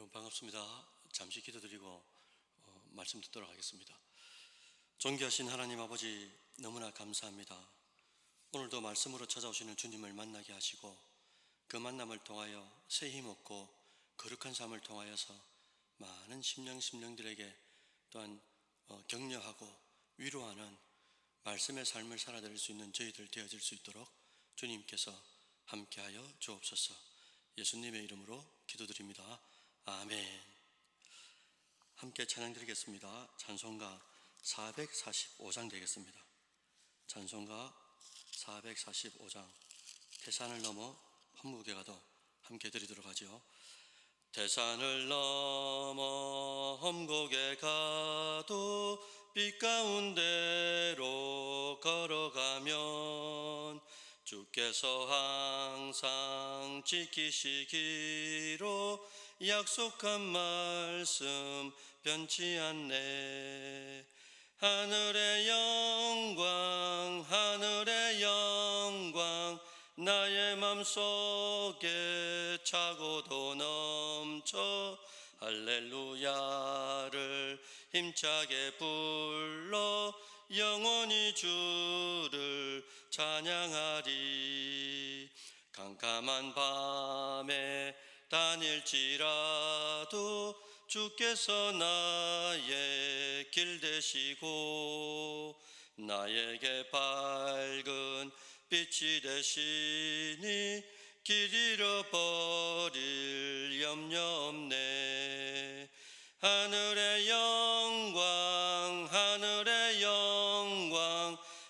여러분 반갑습니다. 잠시 기도드리고 말씀 듣도록 하겠습니다. 존귀하신 하나님 아버지, 너무나 감사합니다. 오늘도 말씀으로 찾아오시는 주님을 만나게 하시고 그 만남을 통하여 새 힘 얻고 거룩한 삶을 통하여서 많은 심령들에게 또한 격려하고 위로하는 말씀의 삶을 살아드릴 수 있는 저희들 되어질 수 있도록 주님께서 함께하여 주옵소서. 예수님의 이름으로 기도드립니다. 아멘. 함께 찬양 드리겠습니다. 찬송가 445장 되겠습니다. 찬송가 445장 태산을 넘어 한국에 가도 함께 드리도록 하죠. 태산을 넘어 험곡에 가도 빛 가운데로 걸어가면 주께서 항상 지키시기로 약속한 말씀 변치 않네. 하늘의 영광 나의 맘속에 차고도 넘쳐 할렐루야를 힘차게 불러 영원히 주를 찬양하리. 캄캄한 밤에 다닐지라도 주께서 나의 길 되시고 나에게 밝은 빛이 되시니 길 잃어버릴 염려 없네. 하늘의 영광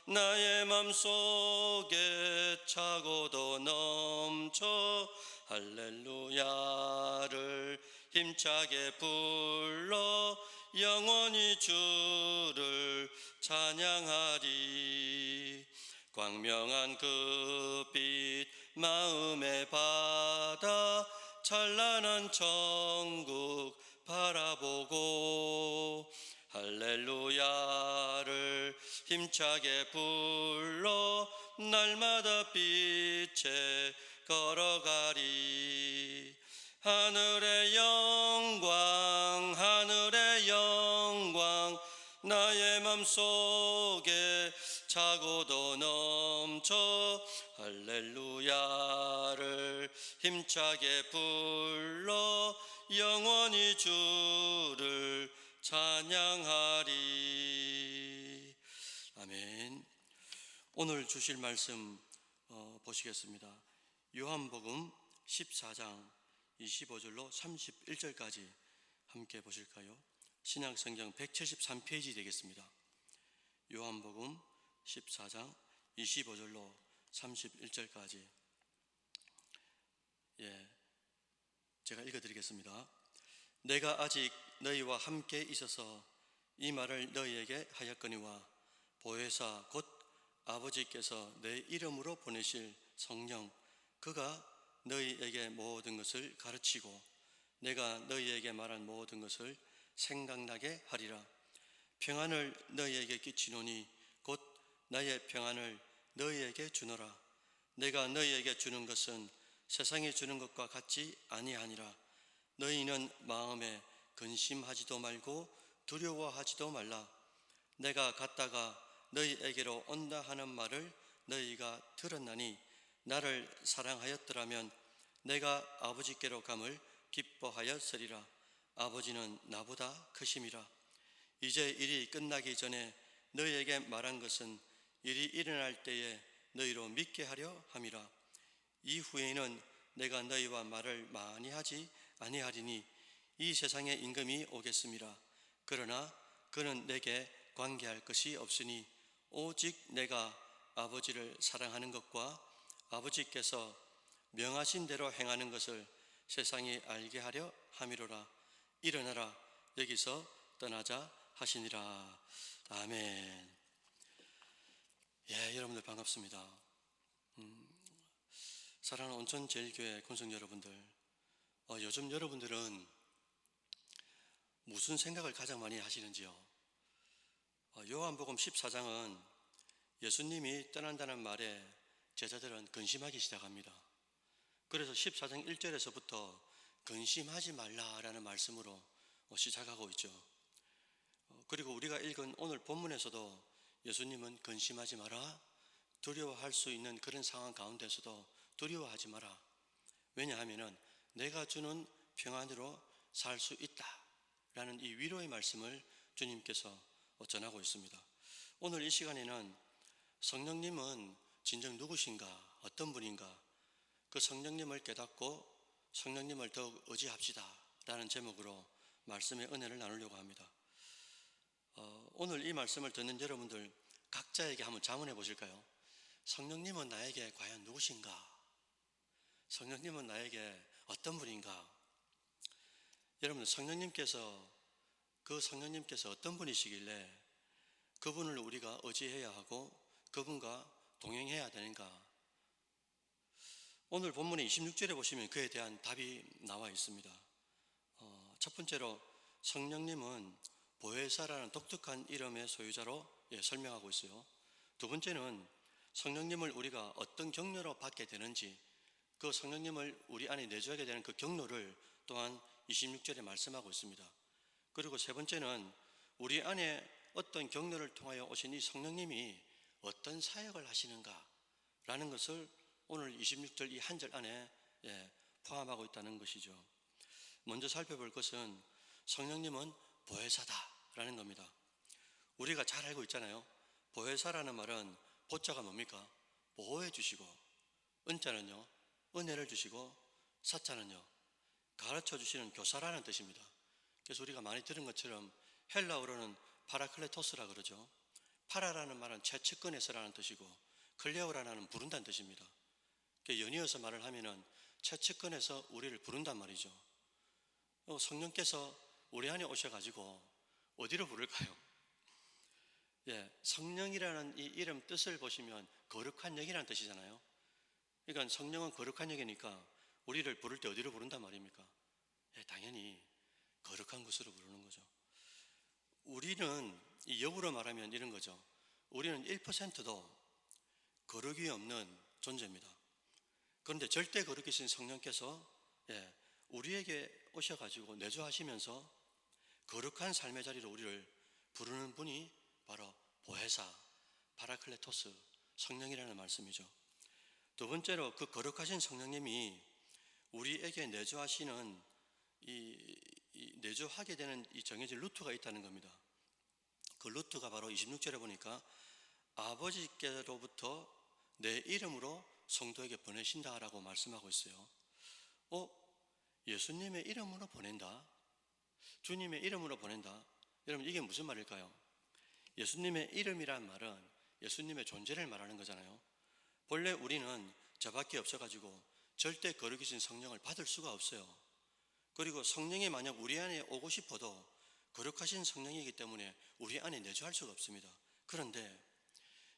나의 맘속에 차고도 넘쳐 할렐루야를 힘차게 불러 영원히 주를 찬양하리. 광명한 그 빛 마음에 받아 찬란한 천국 바라보고 할렐루야를 힘차게 불러 날마다 빛에 걸어가리. 하늘의 영광 나의 맘속에 차고도 넘쳐 할렐루야를 힘차게 불러 영원히 주를 찬양하리. 아멘. 오늘 주실 말씀 보시겠습니다. 요한복음 14장 25절로 31절까지 함께 보실까요? 신약성경 173페이지 되겠습니다. 요한복음 14장 25절로 31절까지 제가 읽어드리겠습니다. 내가 아직 너희와 함께 있어서 이 말을 너희에게 하였거니와 보혜사 곧 아버지께서 내 이름으로 보내실 성령 그가 너희에게 모든 것을 가르치고 내가 너희에게 말한 모든 것을 생각나게 하리라. 평안을 너희에게 끼치노니 곧 나의 평안을 너희에게 주노라. 내가 너희에게 주는 것은 세상이 주는 것과 같지 아니하니라. 너희는 마음에 근심하지도 말고 두려워하지도 말라. 내가 갔다가 너희에게로 온다 하는 말을 너희가 들었나니 나를 사랑하였더라면 내가 아버지께로 감을 기뻐하였으리라. 아버지는 나보다 크심이라. 이제 일이 끝나기 전에 너희에게 말한 것은 일이 일어날 때에 너희로 믿게 하려 함이라. 이후에는 내가 너희와 말을 많이 하지 아니하리니 이 세상의 임금이 오겠음이라. 그러나 그는 내게 관계할 것이 없으니 오직 내가 아버지를 사랑하는 것과 아버지께서 명하신 대로 행하는 것을 세상이 알게 하려 함이로라. 일어나라 여기서 떠나자 하시니라. 아멘. 여러분들 반갑습니다. 사랑하는 온천제일교회 권성 여러분들, 요즘 여러분들은 무슨 생각을 가장 많이 하시는지요? 요한복음 14장은 예수님이 떠난다는 말에 제자들은 근심하기 시작합니다. 그래서 14장 1절에서부터 근심하지 말라라는 말씀으로 시작하고 있죠. 그리고 우리가 읽은 오늘 본문에서도 예수님은 근심하지 마라, 두려워할 수 있는 그런 상황 가운데서도 두려워하지 마라. 왜냐하면 내가 주는 평안으로 살 수 있다라는 이 위로의 말씀을 주님께서 전하고 있습니다. 오늘 이 시간에는 성령님은 진정 누구신가, 어떤 분인가, 그 성령님을 깨닫고 성령님을 더욱 의지합시다 라는 제목으로 말씀의 은혜를 나누려고 합니다. 오늘 이 말씀을 듣는 여러분들 각자에게 한번 자문해 보실까요? 성령님은 나에게 과연 누구신가? 성령님은 나에게 어떤 분인가? 여러분, 성령님께서 어떤 분이시길래 그분을 우리가 의지해야 하고 그분과 동행해야 되는가? 오늘 본문의 26절에 보시면 그에 대한 답이 나와 있습니다. 첫 번째로 성령님은 보혜사라는 독특한 이름의 소유자로 설명하고 있어요. 두 번째는 성령님을 우리가 어떤 경로로 받게 되는지, 그 성령님을 우리 안에 내주하게 되는 그 경로를 또한 26절에 말씀하고 있습니다. 그리고 세 번째는 우리 안에 어떤 경로를 통하여 오신 이 성령님이 어떤 사역을 하시는가 라는 것을 오늘 26절 이 한 절 안에 포함하고 있다는 것이죠. 먼저 살펴볼 것은 성령님은 보혜사다라는 겁니다. 우리가 잘 알고 있잖아요. 보혜사라는 말은 보자가 뭡니까? 보호해 주시고, 은자는요 은혜를 주시고, 사자는요 가르쳐 주시는 교사라는 뜻입니다. 그래서 우리가 많이 들은 것처럼 헬라어로는 파라클레토스라 그러죠. 파라라는 말은 채측근에서라는 뜻이고, 클레오라는 말은 부른다는 뜻입니다. 연이어서 말을 하면은 채측근에서 우리를 부른단 말이죠. 성령께서 우리 안에 오셔가지고 어디로 부를까요? 성령이라는 이 이름 뜻을 보시면 거룩한 영이라는 뜻이잖아요. 그러니까 성령은 거룩한 영이니까 우리를 부를 때 어디로 부른단 말입니까? 당연히 거룩한 곳으로 부르는 거죠. 우리는 이 역으로 말하면 이런 거죠. 우리는 1%도 거룩이 없는 존재입니다. 그런데 절대 거룩이신 성령께서 우리에게 오셔가지고 내주하시면서 거룩한 삶의 자리로 우리를 부르는 분이 바로 보혜사, 파라클레토스, 성령이라는 말씀이죠. 두 번째로 그 거룩하신 성령님이 우리에게 내주하시는 내주하게 되는 이 정해진 루트가 있다는 겁니다. 그 루트가 바로 26절에 보니까 아버지께로부터 내 이름으로 성도에게 보내신다라고 말씀하고 있어요. 예수님의 이름으로 보낸다? 주님의 이름으로 보낸다? 여러분, 이게 무슨 말일까요? 예수님의 이름이란 말은 예수님의 존재를 말하는 거잖아요. 본래 우리는 저밖에 없어가지고 절대 거룩이신 성령을 받을 수가 없어요. 그리고 성령이 만약 우리 안에 오고 싶어도 거룩하신 성령이기 때문에 우리 안에 내주할 수가 없습니다. 그런데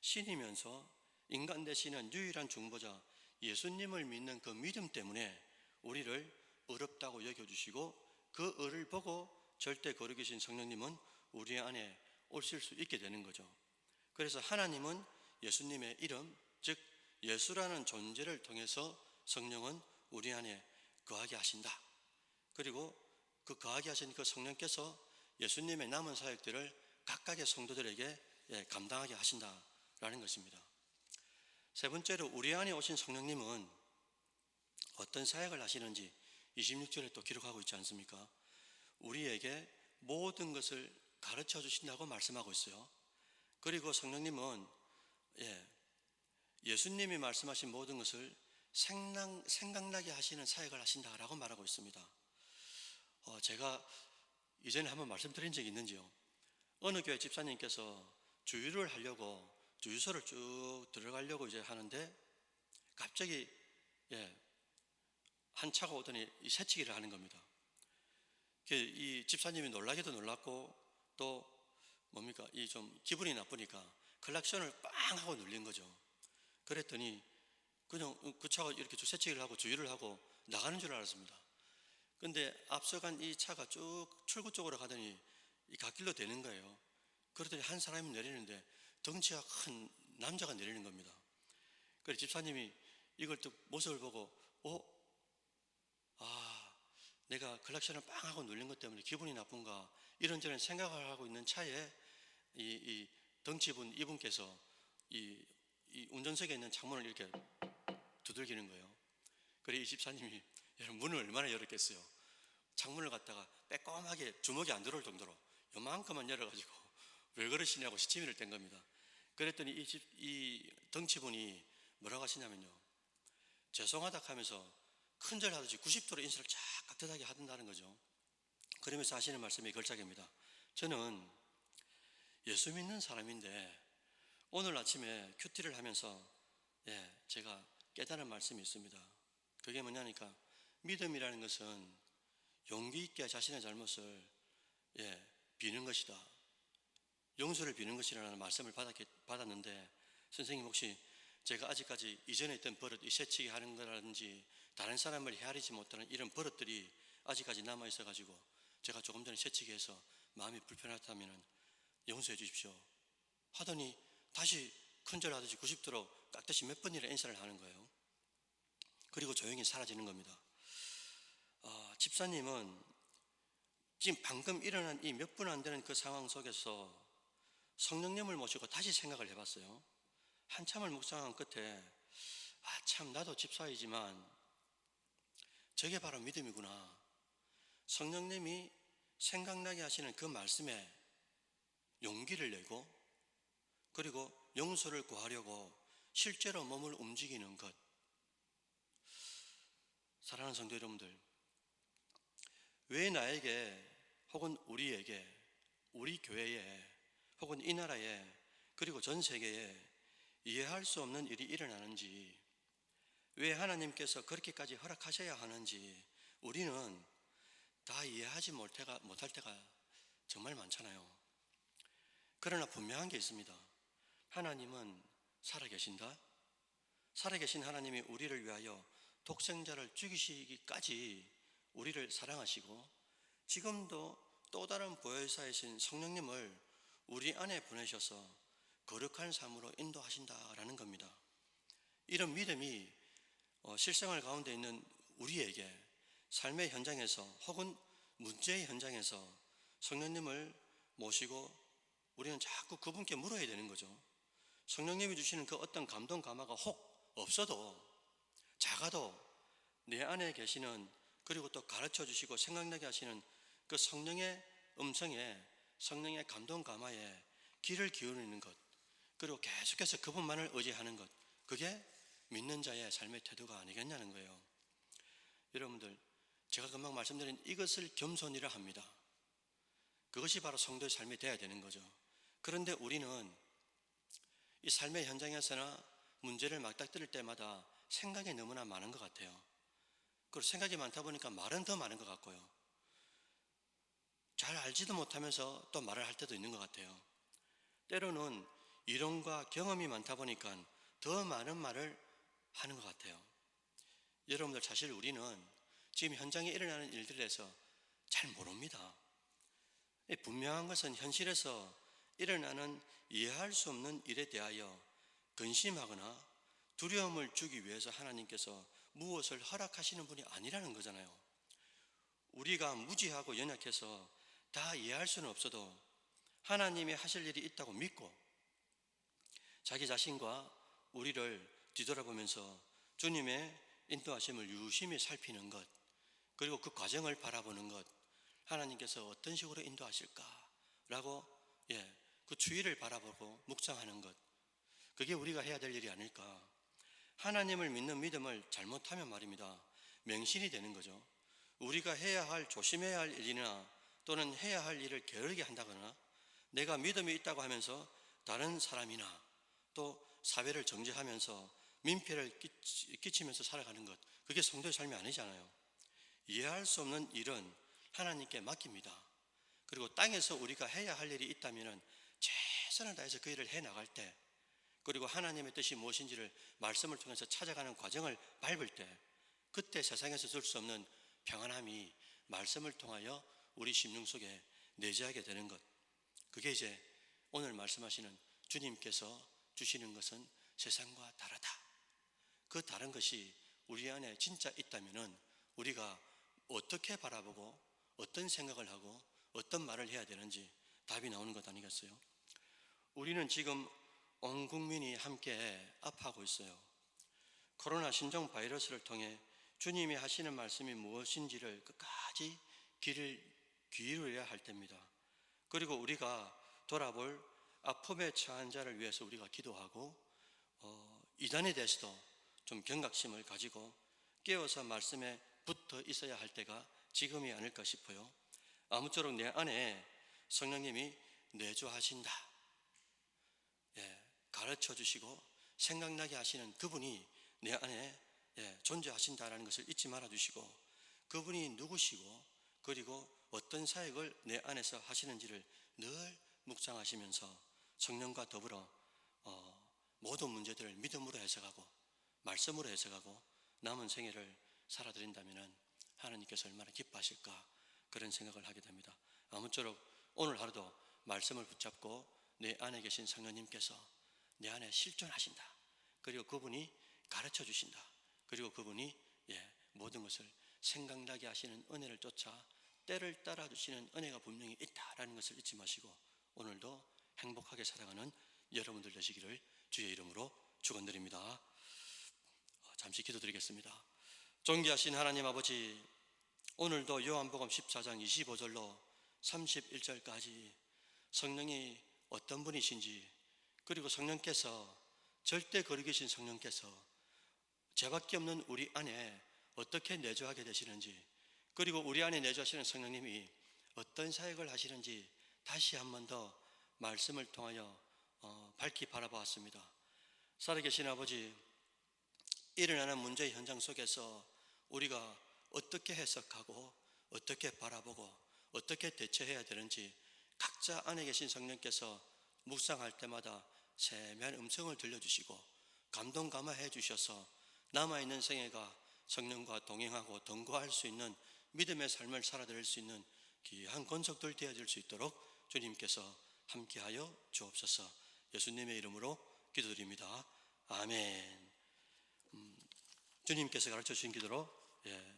신이면서 인간 되시는 유일한 중보자 예수님을 믿는 그 믿음 때문에 우리를 의롭다고 여겨주시고, 그 의를 보고 절대 거룩이신 성령님은 우리 안에 오실 수 있게 되는 거죠. 그래서 하나님은 예수님의 이름, 즉 예수라는 존재를 통해서 성령은 우리 안에 거하게 하신다. 그리고 그 거하게 하신 그 성령께서 예수님의 남은 사역들을 각각의 성도들에게 감당하게 하신다라는 것입니다. 세 번째로 우리 안에 오신 성령님은 어떤 사역을 하시는지 26절에 또 기록하고 있지 않습니까? 우리에게 모든 것을 가르쳐 주신다고 말씀하고 있어요. 그리고 성령님은 예수님이 말씀하신 모든 것을 생각나게 하시는 사역을 하신다라고 말하고 있습니다. 제가 이전에 한번 말씀드린 적이 있는지요? 어느 교회 집사님께서 주유를 하려고 주유소를 쭉 들어가려고 이제 하는데 갑자기 한 차가 오더니 이 새치기를 하는 겁니다. 이 집사님이 놀라기도 놀랐고 또 뭡니까? 이 좀 기분이 나쁘니까 클락션을 빵 하고 눌린 거죠. 그랬더니 그냥 그 차가 이렇게 쭉 새치기를 하고 주유를 하고 나가는 줄 알았습니다. 근데 앞서간 이 차가 쭉 출구 쪽으로 가더니 이 갓길로 되는 거예요. 그러더니 한 사람이 내리는데 덩치가 큰 남자가 내리는 겁니다. 그래서 집사님이 이걸 또 모습을 보고 내가 클락션을 빵 하고 눌린 것 때문에 기분이 나쁜가 이런저런 생각을 하고 있는 차에 이 덩치분 이분께서 이 운전석에 있는 창문을 이렇게 두들기는 거예요. 그래 이 집사님이 여러분 문을 얼마나 열었겠어요. 창문을 갖다가 빼꼼하게 주먹이 안 들어올 정도로 요만큼만 열어가지고 왜 그러시냐고 시치미를 뗀 겁니다. 그랬더니 이 덩치분이 뭐라고 하시냐면요, 죄송하다 하면서 큰절하듯이 90도로 인사를 쫙 깍듯하게 하던다는 거죠. 그러면서 하시는 말씀이 걸작입니다. 저는 예수 믿는 사람인데 오늘 아침에 큐티를 하면서 제가 깨달은 말씀이 있습니다. 그게 뭐냐니까 믿음이라는 것은 용기 있게 자신의 잘못을 비는 것이다, 용서를 비는 것이라는 말씀을 받았는데, 선생님 혹시 제가 아직까지 이전에 있던 버릇, 이 새치기 하는 거라든지 다른 사람을 헤아리지 못하는 이런 버릇들이 아직까지 남아있어 가지고 제가 조금 전에 새치기 해서 마음이 불편하다면 용서해 주십시오 하더니 다시 큰절하듯이 90도로 깍듯이 몇 번이나 인사를 하는 거예요. 그리고 조용히 사라지는 겁니다. 집사님은 지금 방금 일어난 이 몇 분 안 되는 그 상황 속에서 성령님을 모시고 다시 생각을 해봤어요. 한참을 묵상한 끝에 참 나도 집사이지만 저게 바로 믿음이구나. 성령님이 생각나게 하시는 그 말씀에 용기를 내고 그리고 용서를 구하려고 실제로 몸을 움직이는 것. 사랑하는 성도 여러분들, 왜 나에게 혹은 우리에게, 우리 교회에 혹은 이 나라에 그리고 전 세계에 이해할 수 없는 일이 일어나는지, 왜 하나님께서 그렇게까지 허락하셔야 하는지 우리는 다 이해하지 못할 때가 정말 많잖아요. 그러나 분명한 게 있습니다. 하나님은 살아계신다. 살아계신 하나님이 우리를 위하여 독생자를 죽이시기까지 우리를 사랑하시고 지금도 또 다른 보혜사이신 성령님을 우리 안에 보내셔서 거룩한 삶으로 인도하신다라는 겁니다. 이런 믿음이 실생활 가운데 있는 우리에게 삶의 현장에서 혹은 문제의 현장에서 성령님을 모시고 우리는 자꾸 그분께 물어야 되는 거죠. 성령님이 주시는 그 어떤 감동 감화가 혹 없어도 작아도 내 안에 계시는, 그리고 또 가르쳐 주시고 생각나게 하시는 그 성령의 음성에, 성령의 감동 감화에 귀를 기울이는 것, 그리고 계속해서 그분만을 의지하는 것, 그게 믿는 자의 삶의 태도가 아니겠냐는 거예요. 여러분들, 제가 금방 말씀드린 이것을 겸손이라 합니다. 그것이 바로 성도의 삶이 되어야 되는 거죠. 그런데 우리는 이 삶의 현장에서나 문제를 맞닥뜨릴 때마다 생각이 너무나 많은 것 같아요. 그리고 생각이 많다 보니까 말은 더 많은 것 같고요. 잘 알지도 못하면서 또 말을 할 때도 있는 것 같아요. 때로는 이론과 경험이 많다 보니까 더 많은 말을 하는 것 같아요. 여러분들, 사실 우리는 지금 현장에 일어나는 일들에서 잘 모릅니다. 분명한 것은 현실에서 일어나는 이해할 수 없는 일에 대하여 근심하거나 두려움을 주기 위해서 하나님께서 무엇을 허락하시는 분이 아니라는 거잖아요. 우리가 무지하고 연약해서 다 이해할 수는 없어도 하나님이 하실 일이 있다고 믿고 자기 자신과 우리를 뒤돌아보면서 주님의 인도하심을 유심히 살피는 것, 그리고 그 과정을 바라보는 것, 하나님께서 어떤 식으로 인도하실까라고 그 추이를 바라보고 묵상하는 것, 그게 우리가 해야 될 일이 아닐까. 하나님을 믿는 믿음을 잘못하면 말입니다, 맹신이 되는 거죠. 우리가 해야 할, 조심해야 할 일이나 또는 해야 할 일을 게으르게 한다거나 내가 믿음이 있다고 하면서 다른 사람이나 또 사회를 정죄하면서 민폐를 끼치면서 살아가는 것, 그게 성도의 삶이 아니잖아요. 이해할 수 없는 일은 하나님께 맡깁니다. 그리고 땅에서 우리가 해야 할 일이 있다면 최선을 다해서 그 일을 해나갈 때, 그리고 하나님의 뜻이 무엇인지를 말씀을 통해서 찾아가는 과정을 밟을 때, 그때 세상에서 줄 수 없는 평안함이 말씀을 통하여 우리 심령 속에 내재하게 되는 것, 그게 이제 오늘 말씀하시는 주님께서 주시는 것은 세상과 다르다. 그 다른 것이 우리 안에 진짜 있다면 우리가 어떻게 바라보고 어떤 생각을 하고 어떤 말을 해야 되는지 답이 나오는 것 아니겠어요? 우리는 지금 온 국민이 함께 아파하고 있어요. 코로나 신종 바이러스를 통해 주님이 하시는 말씀이 무엇인지를 끝까지 귀를 기울여야 할 때입니다. 그리고 우리가 돌아볼 아픔에 처한 자를 위해서 우리가 기도하고 이단에 대해서도 좀 경각심을 가지고 깨어서 말씀에 붙어 있어야 할 때가 지금이 아닐까 싶어요. 아무쪼록 내 안에 성령님이 내주하신다, 가르쳐 주시고 생각나게 하시는 그분이 내 안에 존재하신다라는 것을 잊지 말아 주시고, 그분이 누구시고 그리고 어떤 사역을 내 안에서 하시는지를 늘 묵상하시면서 성령과 더불어 모든 문제들을 믿음으로 해석하고 말씀으로 해석하고 남은 생애를 살아드린다면 하나님께서 얼마나 기뻐하실까, 그런 생각을 하게 됩니다. 아무쪼록 오늘 하루도 말씀을 붙잡고 내 안에 계신 성령님께서 내 안에 실존하신다, 그리고 그분이 가르쳐 주신다, 그리고 그분이 모든 것을 생각나게 하시는 은혜를 쫓아 때를 따라 주시는 은혜가 분명히 있다라는 것을 잊지 마시고 오늘도 행복하게 살아가는 여러분들 되시기를 주의 이름으로 축원드립니다. 잠시 기도드리겠습니다. 존귀하신 하나님 아버지, 오늘도 요한복음 14장 25절로 31절까지 성령이 어떤 분이신지, 그리고 성령께서 절대 거리 계신 성령께서 죄밖에 없는 우리 안에 어떻게 내주하게 되시는지, 그리고 우리 안에 내주하시는 성령님이 어떤 사역을 하시는지 다시 한 번 더 말씀을 통하여 밝히 바라보았습니다. 살아계신 아버지, 일어나는 문제의 현장 속에서 우리가 어떻게 해석하고 어떻게 바라보고 어떻게 대처해야 되는지 각자 안에 계신 성령께서 묵상할 때마다 세미한 음성을 들려주시고 감동 감화해 주셔서 남아있는 생애가 성령과 동행하고 동거할 수 있는 믿음의 삶을 살아드릴 수 있는 귀한 권속들 되어질 수 있도록 주님께서 함께하여 주옵소서. 예수님의 이름으로 기도드립니다. 아멘. 주님께서 가르쳐 주신 기도로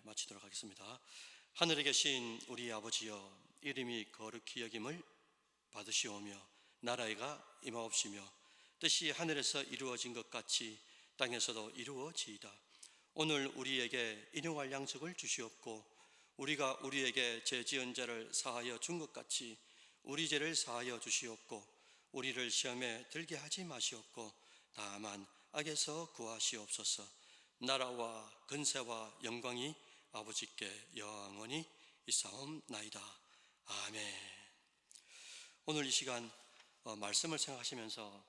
마치도록 하겠습니다. 하늘에 계신 우리 아버지여, 이름이 거룩히 여김을 받으시오며 나라가 임하옵시며 뜻이 하늘에서 이루어진 것 같이 땅에서도 이루어지이다. 오늘 우리에게 일용할 양식을 주시옵고 우리가 우리에게 죄 지은 자를 사하여 준 것 같이 우리 죄를 사하여 주시옵고 우리를 시험에 들게 하지 마시옵고 다만 악에서 구하시옵소서. 나라와 근세와 영광이 아버지께 영원히 있사옵나이다. 아멘. 오늘 이 시간 말씀을 생각하시면서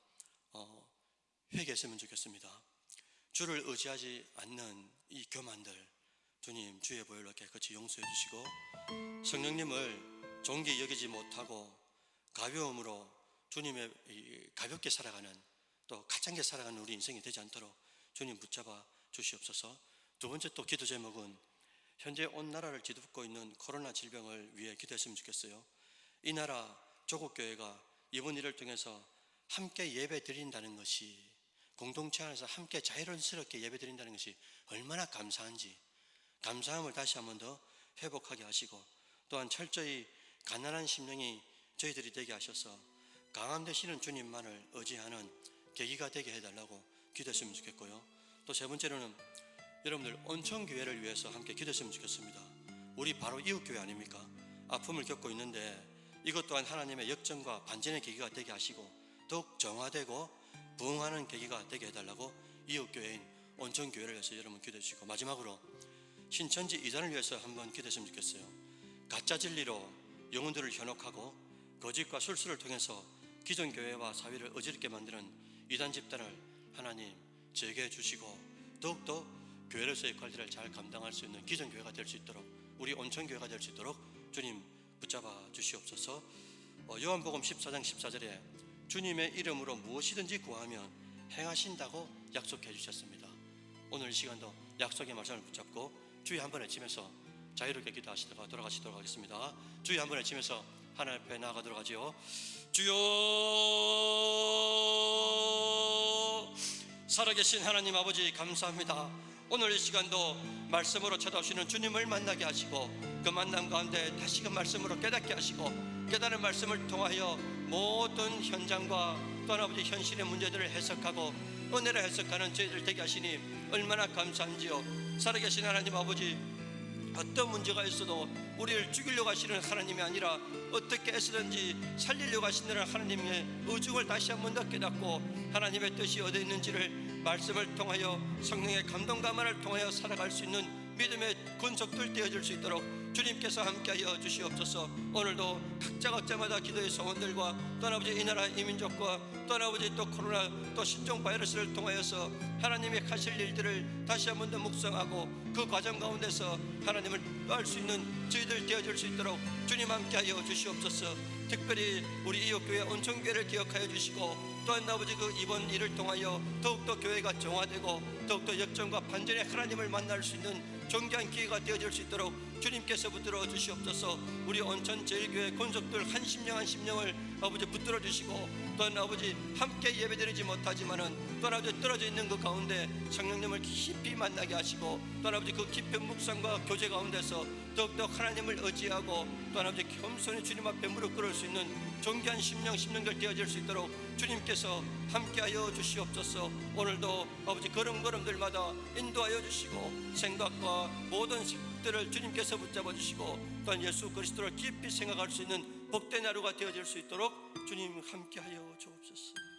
회개했으면 좋겠습니다. 주를 의지하지 않는 이 교만들 주님 주의 보혈로 깨끗이 용서해 주시고, 성령님을 존귀히 여기지 못하고 가벼움으로 주님의 가볍게 살아가는, 또 가짠게 살아가는 우리 인생이 되지 않도록 주님 붙잡아 주시옵소서. 두 번째 또 기도 제목은 현재 온 나라를 뒤덮고 있는 코로나 질병을 위해 기도했으면 좋겠어요. 이 나라 조국교회가 이번 일을 통해서 함께 예배 드린다는 것이, 공동체 안에서 함께 자연스럽게 예배 드린다는 것이 얼마나 감사한지, 감사함을 다시 한 번 더 회복하게 하시고, 또한 철저히 가난한 심령이 저희들이 되게 하셔서 강함 되시는 주님만을 의지하는 계기가 되게 해달라고 기도했으면 좋겠고요. 또 세 번째로는 여러분들 온천교회를 위해서 함께 기도했으면 좋겠습니다. 우리 바로 이웃교회 아닙니까? 아픔을 겪고 있는데 이것 또한 하나님의 역전과 반전의 계기가 되게 하시고 더욱 정화되고 부흥하는 계기가 되게 해달라고 이웃교회인 온천교회를 위해서 여러분 기도해 주시고, 마지막으로 신천지 이단을 위해서 한번 기도했으면 좋겠어요. 가짜 진리로 영혼들을 현혹하고 거짓과 술수를 통해서 기존 교회와 사회를 어지럽게 만드는 이단 집단을 하나님 제거해 주시고 더욱더 교회로서의 역할들을 잘 감당할 수 있는 기존 교회가 될 수 있도록, 우리 온천교회가 될 수 있도록 주님 붙잡아 주시옵소서. 요한복음 14장 14절에 주님의 이름으로 무엇이든지 구하면 행하신다고 약속해 주셨습니다. 오늘 이 시간도 약속의 말씀을 붙잡고 주의 한번 외치면서 자유롭게 기도하시다가 돌아가시도록 하겠습니다. 주의 한번 외치면서 하나님 앞에 나아가도록 하지요. 주여, 살아계신 하나님 아버지 감사합니다. 오늘 이 시간도 말씀으로 찾아오시는 주님을 만나게 하시고 그 만남 가운데 다시금 말씀으로 깨닫게 하시고 깨달은 말씀을 통하여 모든 현장과 또 아버지 현실의 문제들을 해석하고 은혜를 해석하는 저희들 되게 하시니 얼마나 감사한지요. 살아계신 하나님 아버지, 어떤 문제가 있어도 우리를 죽이려고 하시는 하나님이 아니라 어떻게 애쓰든지 살리려고 하시는 하나님의 의중을 다시 한 번 더 깨닫고 하나님의 뜻이 어디 있는지를 말씀을 통하여 성령의 감동 감화를 통하여 살아갈 수 있는 믿음의 군속들 되어질 수 있도록 주님께서 함께하여 주시옵소서. 오늘도 각자마다 기도의 소원들과 또 아버지 이 나라 이민족과 또 아버지 또 코로나 또 신종 바이러스를 통하여서 하나님이 하실 일들을 다시 한 번 더 묵상하고 그 과정 가운데서 하나님을 알 수 있는 저희들 되어질 수 있도록 주님 함께하여 주시옵소서. 특별히 우리 이웃교회 온천교회를 기억하여 주시고 또한 아버지 그 이번 일을 통하여 더욱더 교회가 정화되고 더욱더 역전과 반전의 하나님을 만날 수 있는 존귀한 기회가 되어질 수 있도록 주님께서 붙들어 주시옵소서. 우리 온천제일교회 권속들 한 심령을 아버지 붙들어 주시고 또한 아버지 함께 예배드리지 못하지만은 또한 아버지 떨어져 있는 그 가운데 성령님을 깊이 만나게 하시고 또한 아버지 그 깊은 묵상과 교제 가운데서 더욱더 하나님을 의지하고 또한 아버지 겸손히 주님 앞에 무릎 꿇을 수 있는 존귀한 심령들 되어질 수 있도록 주님께서 함께하여 주시옵소서. 오늘도 아버지 걸음걸음들마다 인도하여 주시고 생각과 모든 생각들을 주님께서 붙잡아 주시고 또한 예수 그리스도를 깊이 생각할 수 있는 복된 하루가 되어질 수 있도록 주님 함께하여 주옵소서.